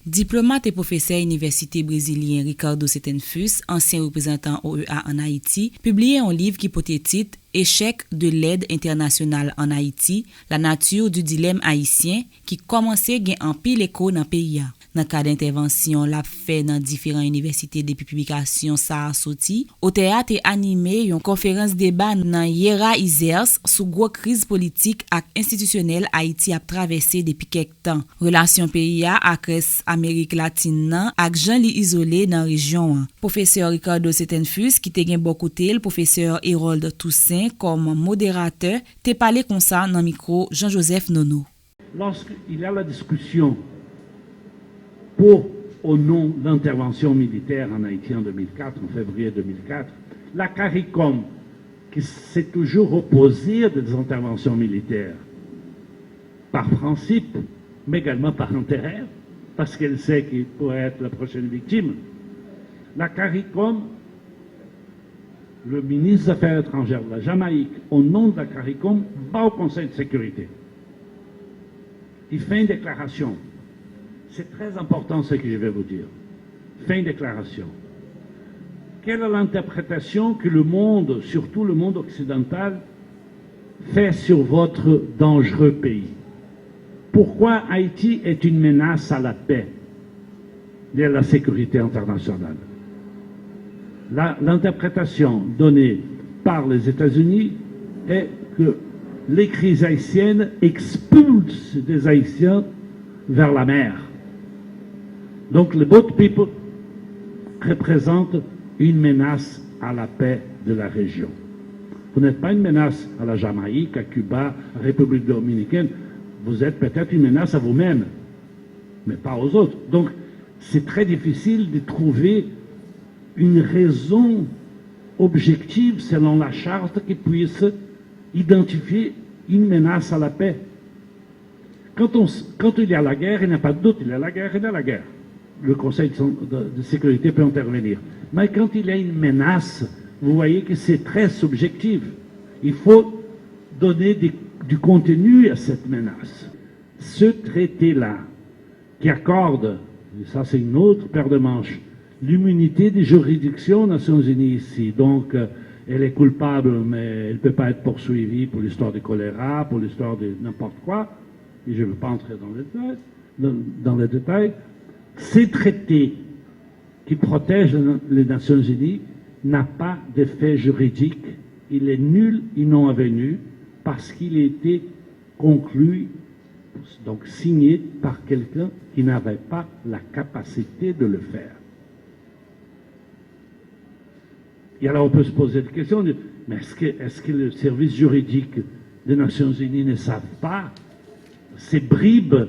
Diplomate et professeur université brésilien Ricardo Setenfus, ancien représentant OEA en Haïti, publié un livre qui portait titre Échec de l'aide internationale en Haïti, la nature du dilemme haïtien qui commençait à en pile écho dans le pays. Dans le cas d'intervention, l'a fait dans différentes universités depuis publication ça a sorti. Au théâtre animé une conférence débat dans Yera Isers sur gros crise politique et institutionnelle Haïti a traversé depuis quelques temps. Relation pays avec Amérique latine avec Jean-Li isolé dans la région. Professeur Ricardo Setenfus qui te gen beaucoup le professeur Harold Toussaint comme modérateur te parlé comme ça dans le micro Jean-Joseph Nono. Lorsqu'il y a la discussion pour au nom d'intervention militaire en Haïti en 2004, en février 2004, la CARICOM, qui s'est toujours opposée à des interventions militaires, par principe, mais également par intérêt, parce qu'elle sait qu'il pourrait être la prochaine victime, la CARICOM, le ministre des Affaires étrangères de la Jamaïque, au nom de la CARICOM, va au Conseil de sécurité. Il fait une déclaration. C'est très important ce que je vais vous dire. Fait une déclaration. Quelle est l'interprétation que le monde, surtout le monde occidental, fait sur votre dangereux pays? Pourquoi Haïti est une menace à la paix et à la sécurité internationale? L'interprétation donnée par les États-Unis est que les crises haïtiennes expulsent des Haïtiens vers la mer. Donc les boat people représentent une menace à la paix de la région. Vous n'êtes pas une menace à la Jamaïque, à Cuba, à la République dominicaine. Vous êtes peut-être une menace à vous-même, mais pas aux autres. Donc c'est très difficile de trouver une raison objective selon la charte qui puisse identifier une menace à la paix. Quand il y a la guerre, il n'y a pas de doute, il y a la guerre, il y a la guerre. Le Conseil de sécurité peut intervenir. Mais quand il y a une menace, vous voyez que c'est très subjectif. Il faut donner du contenu à cette menace. Ce traité-là, qui accorde, et ça c'est une autre paire de manches, l'immunité des juridictions aux Nations Unies ici. Donc, elle est coupable, mais elle ne peut pas être poursuivie pour l'histoire du choléra, pour l'histoire de n'importe quoi. Et je ne veux pas entrer dans les détails. Ces traités qui protègent les Nations Unies n'a pas d'effet juridique. Il est nul et non avenu parce qu'il a été conclu, donc signé par quelqu'un qui n'avait pas la capacité de le faire. Et alors on peut se poser des questions, mais est-ce que le service juridique des Nations Unies ne savent pas ces bribes,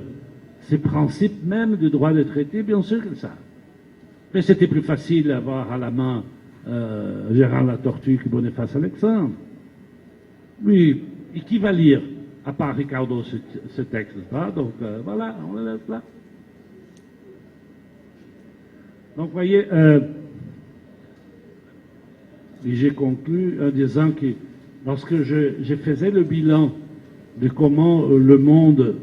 ces principes même du droit des traités? Bien sûr qu'ils savent. Mais c'était plus facile d'avoir à la main Gérard Latortue que Boniface Alexandre. Oui, et qui va lire, à part Ricardo, ce texte-là? Donc voilà, on le laisse là. Donc vous voyez, et j'ai conclu en disant que lorsque je faisais le bilan de comment le monde,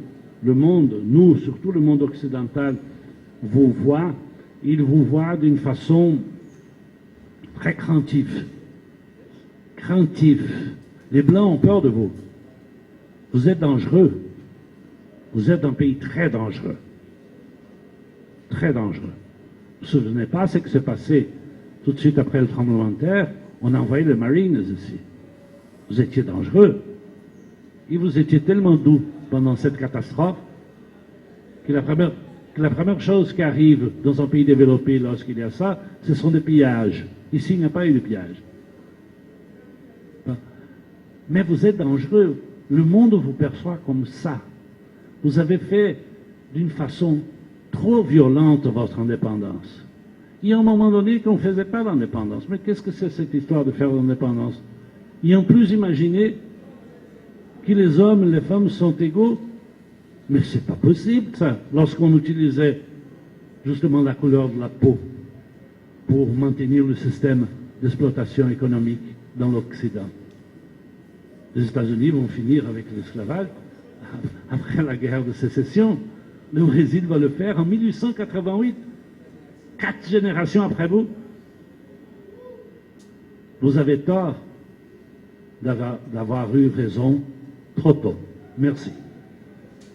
nous, surtout le monde occidental, vous voit, il vous voit d'une façon très craintive. Craintif. Les Blancs ont peur de vous. Vous êtes dangereux. Vous êtes un pays très dangereux. Très dangereux. Vous ne vous souvenez pas ce qui s'est passé tout de suite après le tremblement de terre? On a envoyé les Marines ici. Vous étiez dangereux. Et vous étiez tellement doux pendant cette catastrophe que la première chose qui arrive dans un pays développé lorsqu'il y a ça, ce sont des pillages. Ici, il n'y a pas eu de pillage. Mais vous êtes dangereux. Le monde vous perçoit comme ça. Vous avez fait d'une façon trop violente votre indépendance. Il y a un moment donné qu'on ne faisait pas l'indépendance. Mais qu'est-ce que c'est cette histoire de faire l'indépendance? Ils ont plus imaginé que les hommes et les femmes sont égaux. Mais c'est pas possible, ça, lorsqu'on utilisait justement la couleur de la peau pour maintenir le système d'exploitation économique dans l'Occident. Les États-Unis vont finir avec l'esclavage après la guerre de sécession. Le Brésil va le faire en 1888, 4 générations après vous. Vous avez tort d'avoir eu raison trop tôt. Merci.